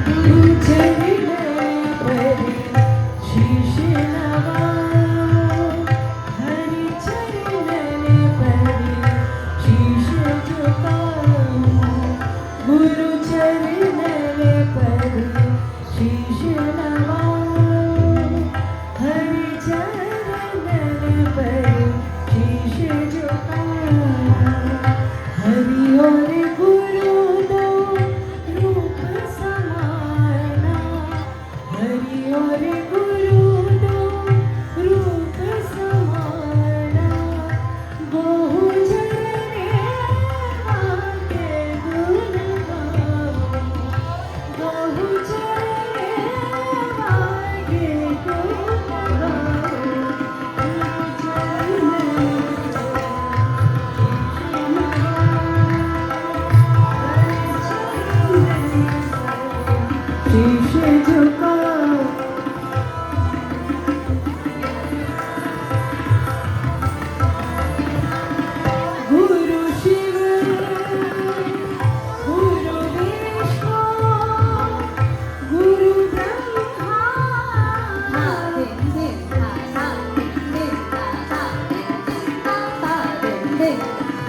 गुरु चरण पर शीश नवाओ, हरि चरण पर शीश झुकाओ, गुरु चरण पर शीश नवाओ, हरि चरण पर शीश झुकाओ। हरि और गुरु दो रूप समाना, हरि और गुरु दो रूप समाना, बहु चरणे आके गुण गाओ, बहु चरणे आके गुण गाओ, शीश झुकाओ। गुरु शिव गुरु विष्णु गुरु ब्रह्मा,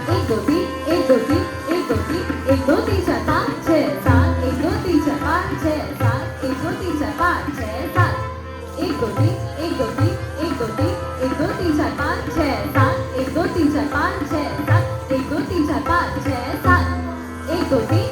एक दो तीन एक दो तीन एक दो तीन एक दो तीन चार पाँच छः सात, एक दो तीन चार पाँच छः सात, एक दो तीन चार पाँच छः सात, एक दो तीन एक दो तीन एक दो तीन एक दो तीन चार पाँच छः सात, एक दो तीन चार पाँच छः सात, एक दो तीन चार पाँच छः सात, एक दो तीन